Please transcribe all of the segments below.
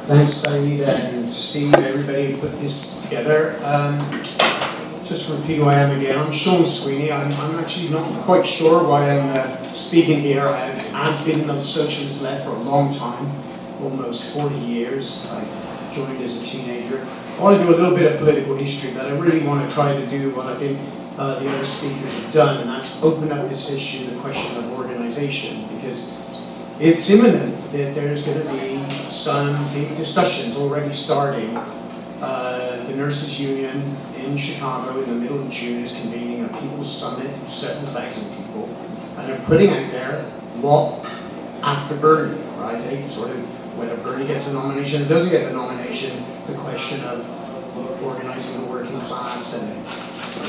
Thanks, Saeed and Steve, everybody who put this together. Just to repeat who I am again, I'm Sean Sweeney. I'm actually not quite sure why I'm speaking here. I've been in the socialist left for a long time, almost 40 years. I joined as a teenager. I want to do a little bit of political history, but I really want to try to do what I think the other speakers have done, and that's open up this issue, the question of organization, because it's imminent that there's going to be some big discussions already starting. The Nurses Union in Chicago in the middle of June is convening a People's Summit of several thousand people, and they're putting out there what after Bernie, right? They sort of, whether Bernie gets the nomination or doesn't get the nomination, the question of organizing the working class and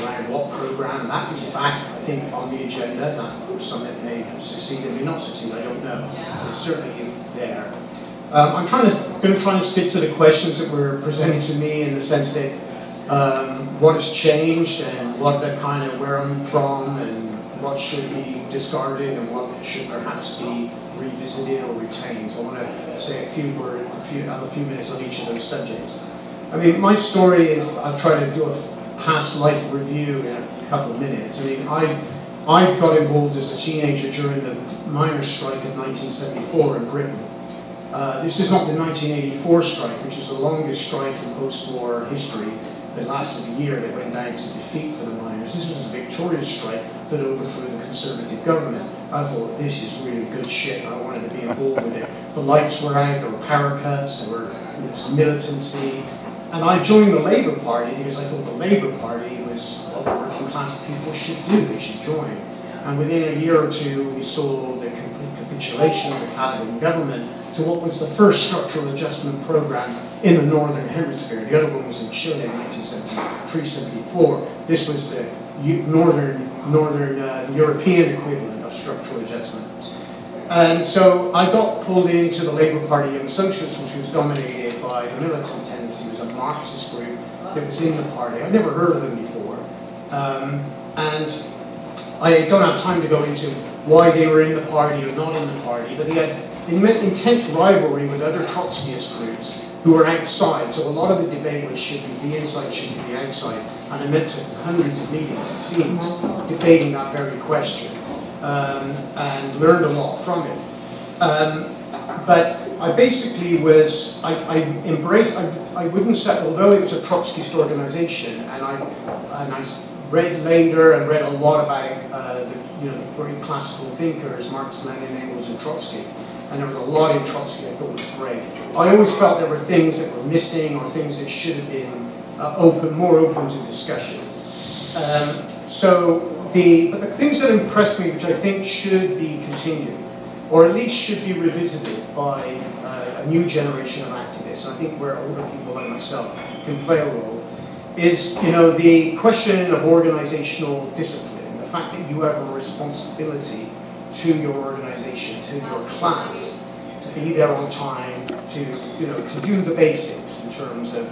around what program. That is back, I think, on the agenda. That summit may succeed, it may not succeed, I don't know. It's certainly there. I'm going to try and stick to the questions that were presented to me in the sense that what has changed and what the kind of where I'm from and what should be discarded and what should perhaps be revisited or retained. So I want to say a few words, a few minutes on each of those subjects. I mean, my story is, I'll try to do a past life review in a couple of minutes. I mean, I got involved as a teenager during the miners' strike of 1974 in Britain. This is not the 1984 strike, which is the longest strike in post-war history. It lasted a year. They went down to defeat for the miners. This was a victorious strike that overthrew the Conservative government. I thought, this is really good shit. I wanted to be involved with it. The lights were out. There were power cuts. There was militancy. And I joined the Labour Party because I thought the Labour Party was what working class people should do. They should join. And within a year or two, we saw the capitulation of the Caliban government to what was the first structural adjustment program in the Northern Hemisphere. The other one was in Chile in 1973-74. This was the Northern European equivalent of structural adjustment. And so I got pulled into the Labour Party Young Socialists, which was dominated by the militant tendency. It was a Marxist group that was in the party. I'd never heard of them before. And I don't have time to go into why they were in the party or not in the party, but they had intense rivalry with other Trotskyist groups who were outside. So a lot of the debate was, should we be inside, should we be outside? And I met hundreds of meetings, it seems, debating that very question, and learned a lot from it. But I basically was, I embraced, I wouldn't say, although it was a Trotskyist organization, and I read later and read a lot about the very classical thinkers, Marx, Lenin, Engels, and Trotsky. And there was a lot in Trotsky I thought was great. I always felt there were things that were missing or things that should have been more open to discussion. But the things that impressed me, which I think should be continued, or at least should be revisited by a new generation of activists, and I think where older people like myself can play a role, is the question of organizational discipline, the fact that you have a responsibility to your organization, to your class, to be there on time, to do the basics in terms of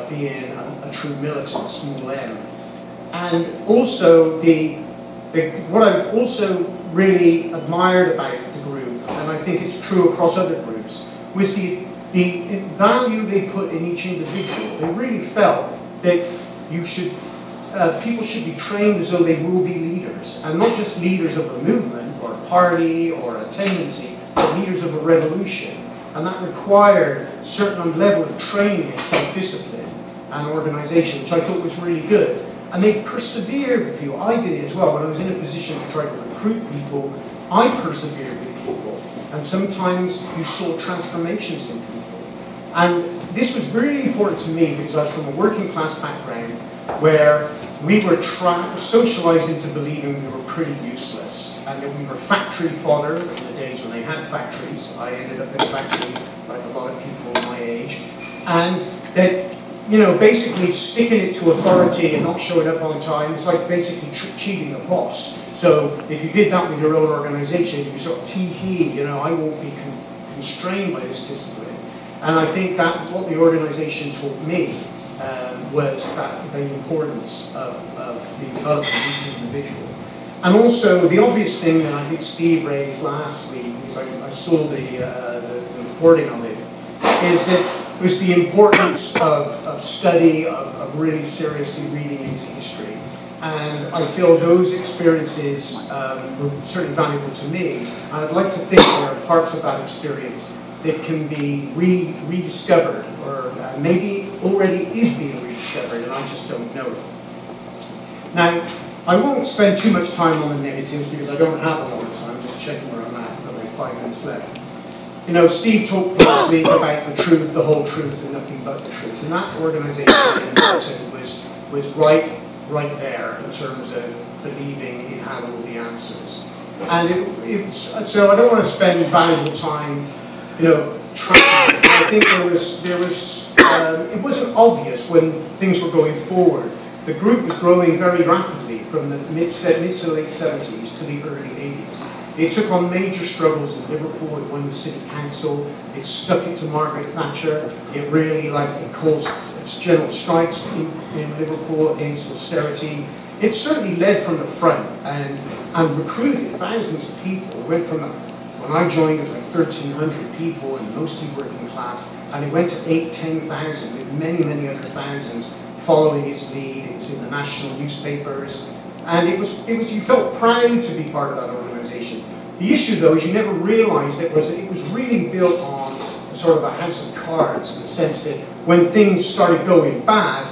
being a true militant, small m. And also what I also really admired about the group, and I think it's true across other groups, was the value they put in each individual. They really felt that people should be trained as though they will be leaders, and not just leaders of a movement or a party or a tendency, but leaders of a revolution. And that required a certain level of training and self-discipline and organization, which I thought was really good. And they persevered with people. I did it as well. When I was in a position to try to recruit people, I persevered with people. And sometimes you saw transformations in people. And this was really important to me because I was from a working class background where we were socialized into believing we were pretty useless and that we were factory fodder in the days when they had factories. I ended up in a factory like a lot of people my age. And that, basically sticking it to authority and not showing up on time, it's like basically cheating the boss. So if you did that with your own organization, you sort of tee-hee, I won't be constrained by this discipline. And I think that's what the organization taught me. Was the importance of the development of each individual. And also the obvious thing that I think Steve raised last week, because I saw the reporting on it, is that it was the importance of study, of really seriously reading into history. And I feel those experiences were certainly valuable to me. And I'd like to think there are parts of that experience that can be rediscovered, or maybe already is being rediscovered, and I just don't know it. Now, I won't spend too much time on the negatives because I don't have a lot of time. I'm just checking where I'm at. I've got like 5 minutes left. You know, Steve talked mostly about the truth, the whole truth, and nothing but the truth. And that organization was right there in terms of believing it had all the answers. And so I don't want to spend valuable time, you know, tracking it. I think it wasn't obvious when things were going forward. The group was growing very rapidly from the mid to late 70s to the early 80s. It took on major struggles in Liverpool. It won the city council. It stuck it to Margaret Thatcher. It really, it caused general strikes in Liverpool against austerity. It certainly led from the front and recruited thousands of people. It went from, when I joined, it was like 1,300 people and mostly working class, and it went to 8,000-10,000 with many, many other thousands following its lead. It was in the national newspapers, and it was you felt proud to be part of that organization. The issue, though, is you never realized it was really built on sort of a house of cards, in the sense that when things started going bad,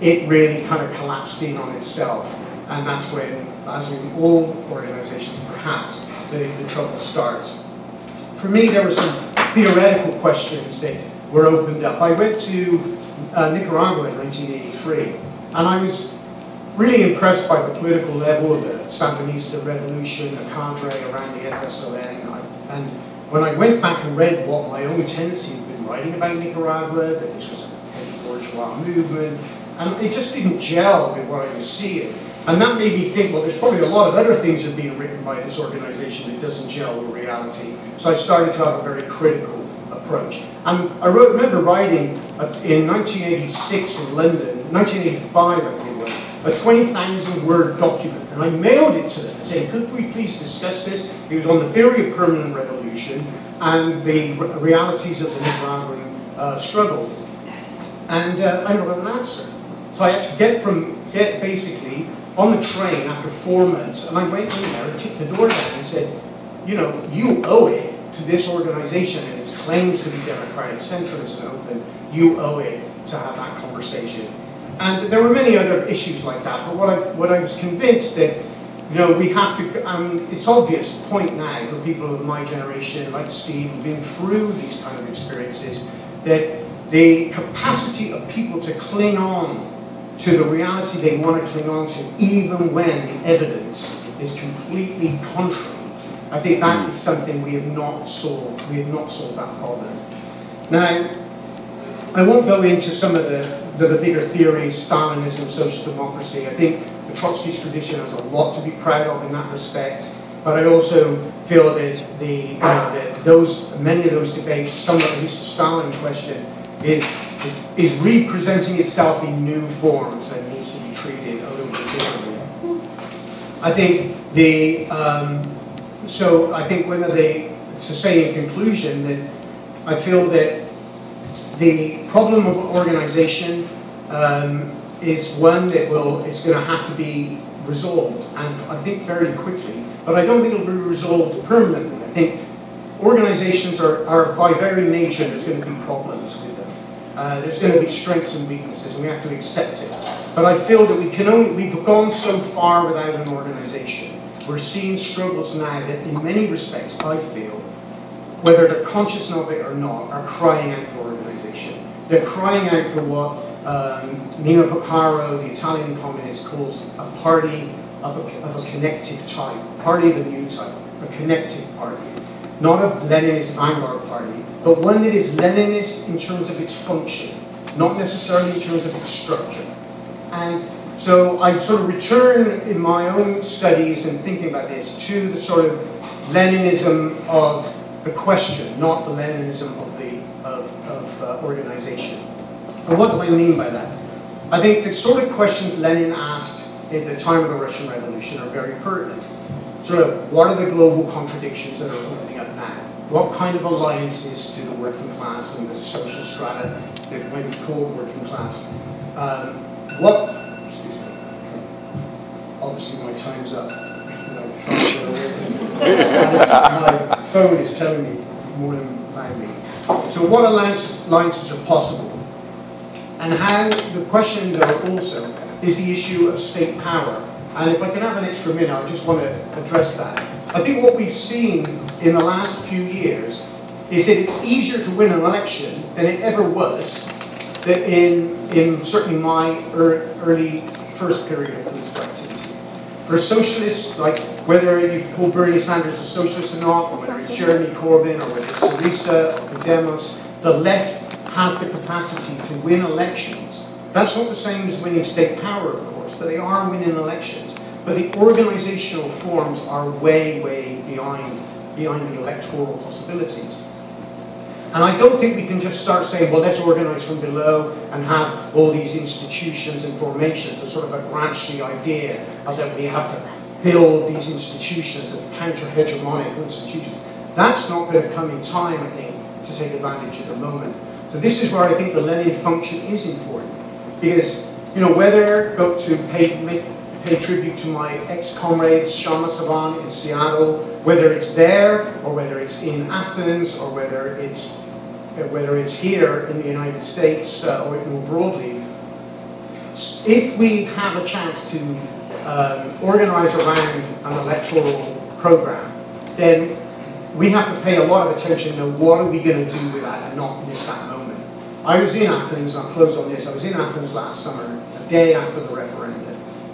it really kind of collapsed in on itself. And that's when, as in all organizations perhaps, the trouble starts. For me, there were some theoretical questions that were opened up. I went to Nicaragua in 1983, and I was really impressed by the political level of the Sandinista revolution, the cadre around the FSLN. And when I went back and read what my own tendency had been writing about Nicaragua, that this was a petty bourgeois movement, and it just didn't gel with what I was seeing. And that made me think, well, there's probably a lot of other things that are being written by this organization that doesn't gel with reality. So I started to have a very critical approach. And I remember writing in 1986 in London, 1985 I think it was, a 20,000-word document. And I mailed it to them saying, could we please discuss this? It was on the theory of permanent revolution and the realities of the Nicaraguan struggle. And I never got an answer. So I had to get basically on the train after 4 months, and I went in there and kicked the door down and said, you know, you owe it to this organization and its claims to be democratic, centralist and open. You owe it to have that conversation. And there were many other issues like that, but what I was convinced that, you know, we have to, it's obvious point now for people of my generation, like Steve, who've been through these kind of experiences, that the capacity of people to cling on to the reality they want to cling on to, even when the evidence is completely contrary. I think that is something we have not solved. We have not solved that problem. Now, I won't go into some of the bigger theories, Stalinism, social democracy. I think the Trotskyist tradition has a lot to be proud of in that respect. But I also feel that many of those debates, some of at least the Stalin question, is representing itself in new forms and needs to be treated a little bit differently. I think to say in conclusion that I feel that the problem of organization is one that it's going to have to be resolved, and I think very quickly. But I don't think it will be resolved permanently. I think organizations are by very nature, there's going to be problems with them. There's going to be strengths and weaknesses, and we have to accept it. But I feel that we've gone so far without an organization. We're seeing struggles now that in many respects, I feel, whether they're conscious of it or not, are crying out for organization. They're crying out for what Nino Paparo, the Italian communist, calls a party of a connective type, party of a new type, a connective party. Not a Leninist vanguard party, but one that is Leninist in terms of its function, not necessarily in terms of its structure. And so I sort of return in my own studies and thinking about this to the sort of Leninism of the question, not the Leninism of organization. And what do I mean by that? I think the sort of questions Lenin asked at the time of the Russian Revolution are very pertinent. Sort of, what are the global contradictions that are opening up now? what kind of alliances do the working class and the social strata that might be called working class, excuse me, obviously my time's up. My phone is telling me more than loudly. So what alliances are possible? And how, the question though also is the issue of state power. And if I can have an extra minute, I just want to address that. I think what we've seen in the last few years is that it's easier to win an election than it ever was that in certainly my early first period of political activity. For socialists, like whether you call Bernie Sanders a socialist or not, or whether it's Jeremy Corbyn, or whether it's Syriza or the Demos, the left has the capacity to win elections. That's not the same as winning state power, of course, but they are winning elections. But the organizational forms are way, way behind the electoral possibilities. And I don't think we can just start saying, well, let's organize from below and have all these institutions and formations. There's sort of a branchy idea that we have to build these institutions, that counter-hegemonic institutions. That's not going to come in time, I think, to take advantage of the moment. So this is where I think the Lenin function is important. Because, you know, whether go to pay tribute to my ex-comrades, Shama Savan in Seattle, whether it's there, or whether it's in Athens, or whether it's here in the United States, or more broadly, if we have a chance to organize around an electoral program, then we have to pay a lot of attention to what are we going to do with that and not miss that moment. I was in Athens, I'll close on this, I was in Athens last summer, a day after the referendum.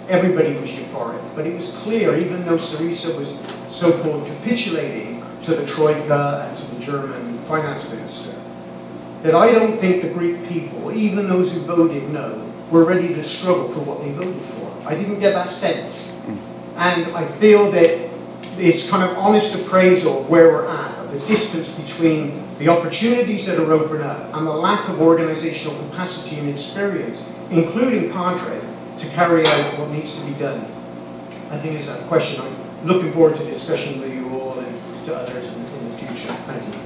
Everybody was euphoric, but it was clear, even though Syriza was so-called capitulating to the Troika and to the German finance minister, that I don't think the Greek people, even those who voted no, were ready to struggle for what they voted for. I didn't get that sense. And I feel that this kind of honest appraisal of where we're at, of the distance between the opportunities that are open up and the lack of organizational capacity and experience, including cadre, to carry out what needs to be done, I think is a question I'm looking forward to discussion with you all and to others in the future. Thank you.